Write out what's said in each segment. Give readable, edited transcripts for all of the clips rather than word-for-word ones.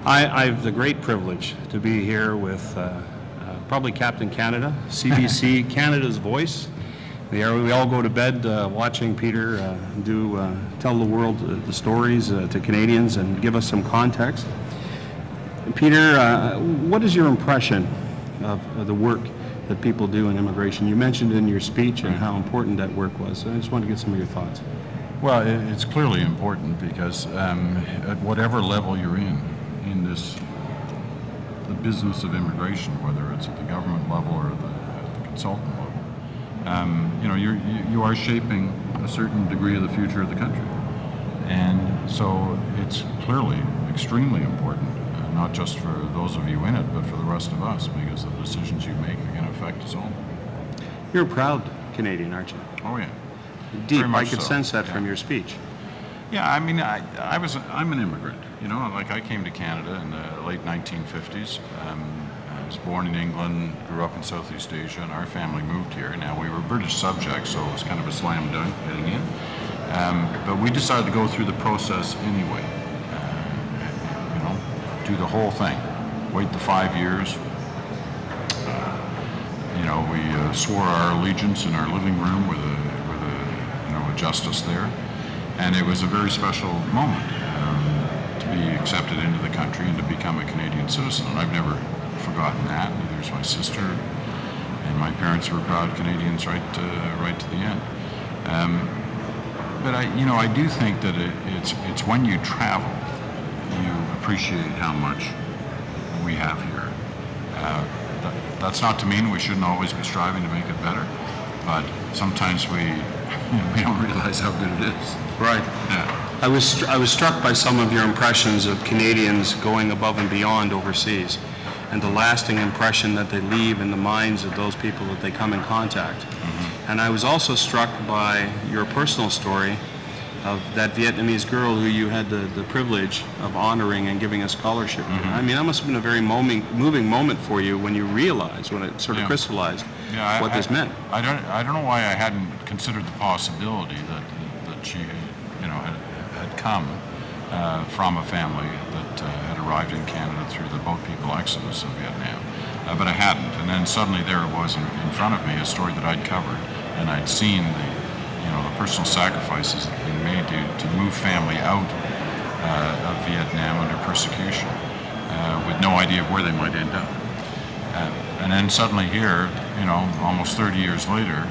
I have the great privilege to be here with probably Captain Canada, CBC, Canada's voice. We all go to bed watching Peter tell the world the stories to Canadians and give us some context. Peter, what is your impression of the work that people do in immigration? You mentioned in your speech and how important that work was. So I just want to get some of your thoughts. Well, it's clearly important because at whatever level you're in the business of immigration, whether it's at the government level or at the consultant level, you are shaping a certain degree of the future of the country. And so it's clearly extremely important, not just for those of you in it, but for the rest of us, because the decisions you make are going to affect us all. You're a proud Canadian, aren't you? Oh, yeah. Deep. I could sense that from your speech. Yeah, I mean, I'm an immigrant. Like I came to Canada in the late 1950s. I was born in England, grew up in Southeast Asia, and our family moved here. Now, we were British subjects, so it was kind of a slam dunk getting in. But we decided to go through the process anyway. Do the whole thing. Wait the 5 years. We swore our allegiance in our living room with a justice there. And it was a very special moment to be accepted into the country and to become a Canadian citizen. And I've never forgotten that. Neither is my sister. And my parents were proud Canadians right to the end. But I do think that it's when you travel, you appreciate how much we have here. That's not to mean we shouldn't always be striving to make it better, but sometimes we don't realize how good it is. Right. Yeah. I was struck by some of your impressions of Canadians going above and beyond overseas, and the lasting impression that they leave in the minds of those people that they come in contact. Mm-hmm. And I was also struck by your personal story of that Vietnamese girl who you had the privilege of honoring and giving a scholarship. Mm-hmm. I mean, that must have been a very moving moment for you when you realized, when it sort of crystallized what this meant. I don't know why I hadn't considered the possibility that she had come from a family that had arrived in Canada through the boat people exodus of Vietnam. But I hadn't, and then suddenly there it was in front of me, a story that I'd covered, and I'd seen the personal sacrifices that had been made to move family out of Vietnam under persecution with no idea of where they might end up. And then suddenly here, almost 30 years later,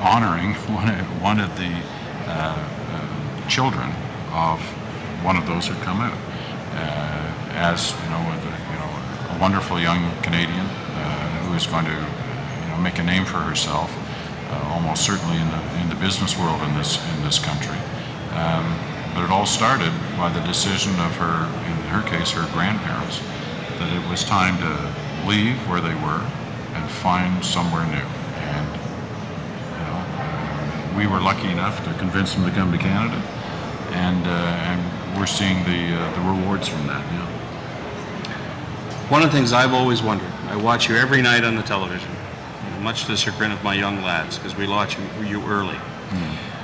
honoring one of the children of one of those who'd come out as a wonderful young Canadian who is going to make a name for herself. Almost certainly in the business world in this country, but it all started by the decision of in her case, her grandparents, that it was time to leave where they were and find somewhere new. And we were lucky enough to convince them to come to Canada, and we're seeing the rewards from that. Yeah. One of the things I've always wondered, I watch you every night on the television, much to the chagrin of my young lads, because we watch you early.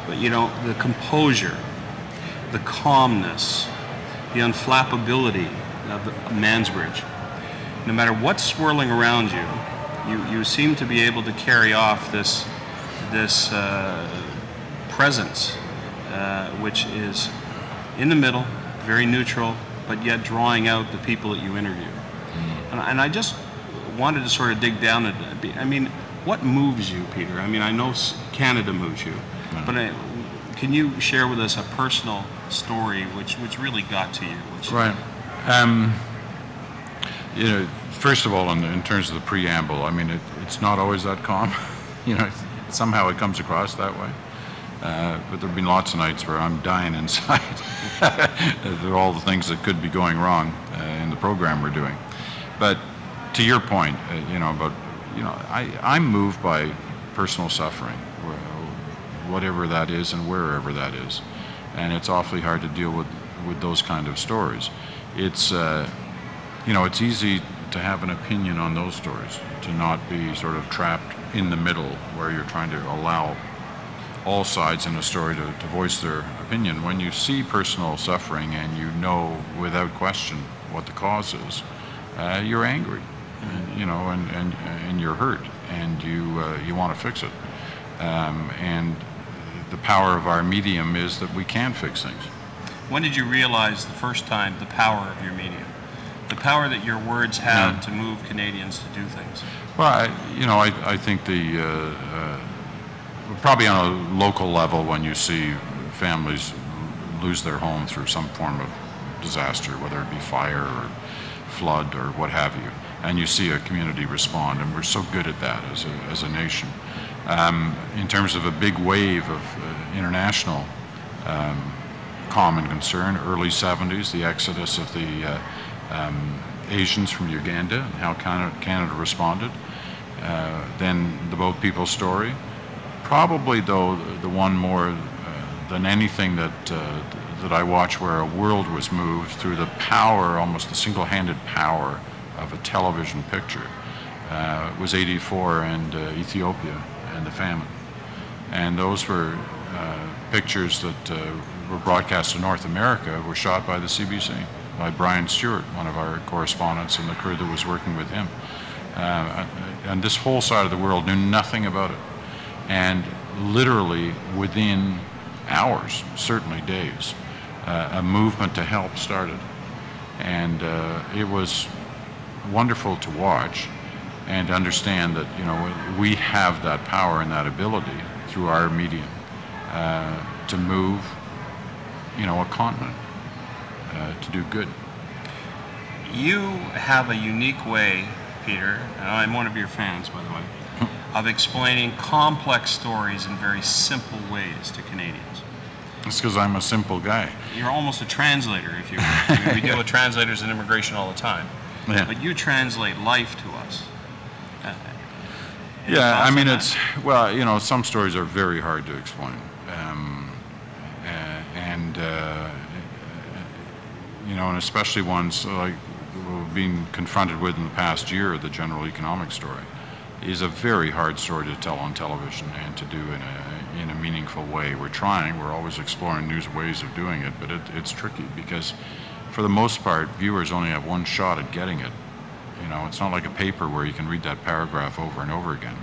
But the composure, the calmness, the unflappability of Mansbridge, no matter what's swirling around you seem to be able to carry off this presence, which is in the middle, very neutral, but yet drawing out the people that you interview. And I just wanted to sort of dig down I mean, what moves you, Peter? I mean, I know Canada moves you, but can you share with us a personal story which really got to you? Right. First of all, in terms of the preamble, I mean, it's not always that calm. Somehow it comes across that way. But there have been lots of nights where I'm dying inside. There are all the things that could be going wrong in the program we're doing. But to your point, I'm moved by personal suffering, whatever that is and wherever that is. And it's awfully hard to deal with those kind of stories. It's easy to have an opinion on those stories, to not be sort of trapped in the middle where you're trying to allow all sides in a story to voice their opinion. When you see personal suffering and you know without question what the cause is, you're angry, and you're hurt, and you want to fix it. And the power of our medium is that we can fix things. When did you realize the first time the power of your medium? The power that your words have to move Canadians to do things? Well, I think probably on a local level, when you see families lose their home through some form of disaster, whether it be fire or flood or what have you, and you see a community respond, and we're so good at that as a nation. In terms of a big wave of international common concern, early 70s, the exodus of the Asians from Uganda and how Canada responded. Then the Boat People story. Probably, though, the one more than anything that I watched where a world was moved through the power, almost the single-handed power of a television picture, was '84 and Ethiopia and the famine. And those were pictures that were broadcast to North America, were shot by the CBC, by Brian Stewart, one of our correspondents, and the crew that was working with him. And this whole side of the world knew nothing about it. And literally within hours, certainly days, a movement to help started. And it was wonderful to watch and to understand that, we have that power and that ability through our medium to move, a continent to do good. You have a unique way, Peter, and I'm one of your fans, by the way, of explaining complex stories in very simple ways to Canadians. It's because I'm a simple guy. You're almost a translator, if you will. I mean, we deal with translators in immigration all the time. Yeah. But you translate life to us. Yeah, I mean, some stories are very hard to explain. And especially ones like we've been confronted with in the past year, the general economic story, is a very hard story to tell on television and to do in a meaningful way. We're always exploring new ways of doing it, but it's tricky because for the most part, viewers only have one shot at getting it. It's not like a paper where you can read that paragraph over and over again.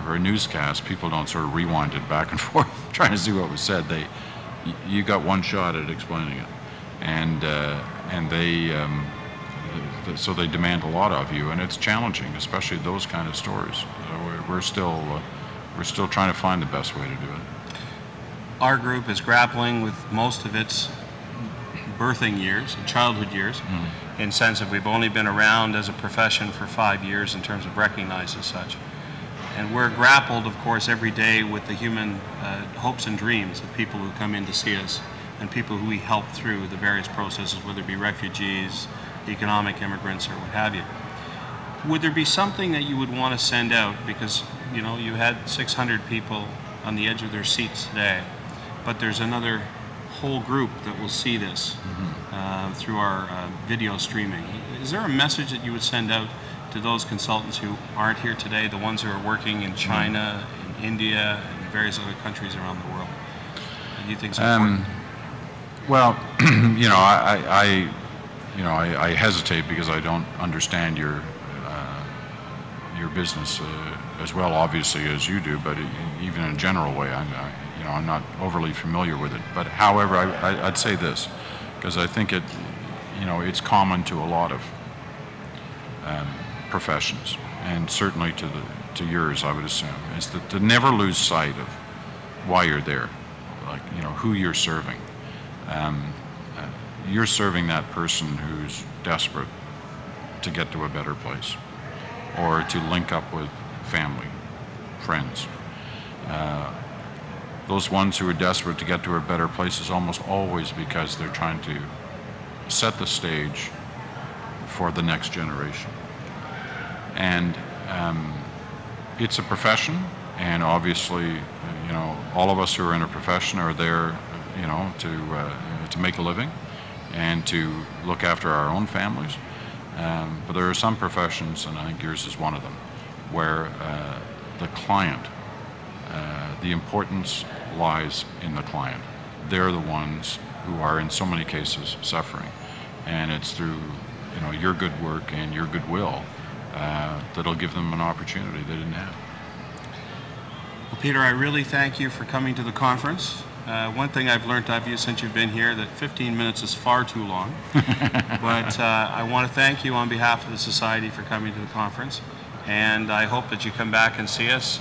Or a newscast, people don't sort of rewind it back and forth trying to see what was said. You got one shot at explaining it, so they demand a lot of you, and it's challenging, especially those kind of stories. We're still trying to find the best way to do it. Our group is grappling with most of its birthing years, childhood years, in sense that we've only been around as a profession for 5 years in terms of recognized as such. And we're grappled, of course, every day with the human hopes and dreams of people who come in to see us and people who we help through the various processes, whether it be refugees, economic immigrants, or what have you. Would there be something that you would want to send out? Because, you had 600 people on the edge of their seats today, but there's another whole group that will see this through our video streaming. Is there a message that you would send out to those consultants who aren't here today, the ones who are working in China, in India, and various other countries around the world? Do you think it's important? Well, I hesitate because I don't understand your business as well, obviously, as you do. But even in a general way, I'm not overly familiar with it. But however, I'd say this, because I think it's common to a lot of professions, and certainly to yours, I would assume, is that to never lose sight of why you're there, like who you're serving. You're serving that person who's desperate to get to a better place, or to link up with family, friends. Those ones who are desperate to get to a better place is almost always because they're trying to set the stage for the next generation. And it's a profession, and obviously, all of us who are in a profession are there, to make a living and to look after our own families. But there are some professions, and I think yours is one of them, where the client, the importance lies in the client. They're the ones who are in so many cases suffering, and it's through your good work and your goodwill that'll give them an opportunity they didn't have. Well, Peter, I really thank you for coming to the conference. One thing I've learned of you since you've been here, that 15 minutes is far too long. But I want to thank you on behalf of the Society for coming to the conference. And I hope that you come back and see us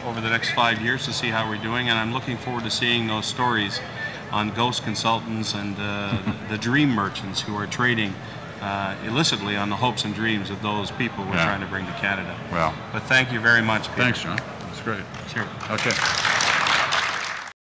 over the next 5 years to see how we're doing. And I'm looking forward to seeing those stories on ghost consultants and the dream merchants who are trading illicitly on the hopes and dreams of those people we're trying to bring to Canada. Well, but thank you very much, Peter. Thanks, John. That's great. Cheers. Okay.